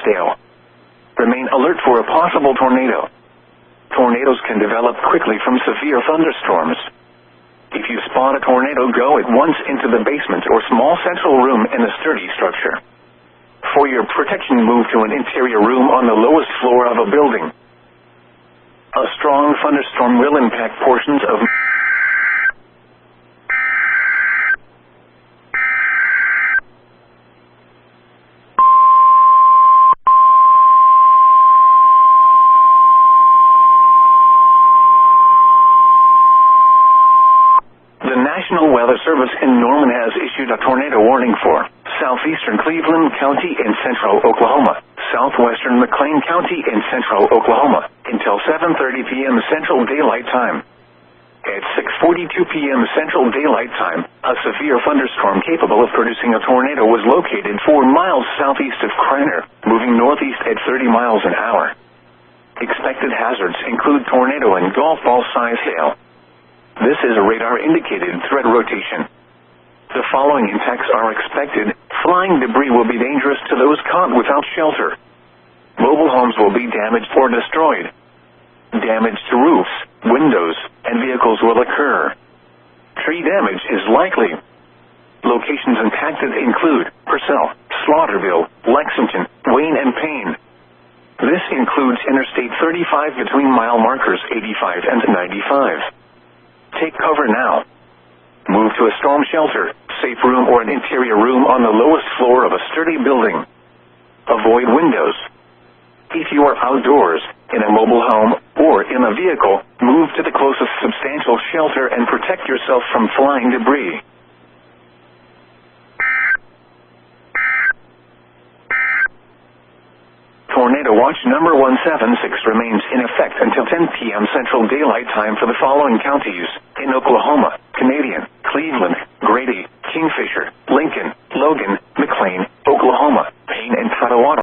Scottsdale. Remain alert for a possible tornado. Tornadoes can develop quickly from severe thunderstorms. If you spot a tornado, go at once into the basement or small central room in a sturdy structure. For your protection, move to an interior room on the lowest floor of a building. A strong thunderstorm will impact portions of The National Weather Service in Norman has issued a tornado warning for southeastern Cleveland County in central Oklahoma, southwestern McClain County in central Oklahoma, until 7:30 p.m. Central Daylight Time. At 6:42 p.m. Central Daylight Time, a severe thunderstorm capable of producing a tornado was located 4 miles southeast of Kreiner, moving northeast at 30 miles an hour. Expected hazards include tornado and golf ball-size hail. This is a radar-indicated threat rotation. The following impacts are expected. Flying debris will be dangerous to those caught without shelter. Mobile homes will be damaged or destroyed. Damage to roofs, windows, and vehicles will occur. Tree damage is likely. Locations impacted include Purcell, Slaughterville, Lexington, Wayne, and Payne. This includes Interstate 35 between mile markers 85 and 95. Take cover now. Move to a storm shelter, safe room, or an interior room on the lowest floor of a sturdy building. Avoid windows. If you are outdoors, in a mobile home, or in a vehicle, move to the closest substantial shelter and protect yourself from flying debris. Tornado Watch number 176 remains in effect until 10 p.m. Central Daylight Time for the following counties in Oklahoma: Canadian, Cleveland, Grady, Kingfisher, Lincoln, Logan, McClain, Oklahoma, Payne, and Potawatomi.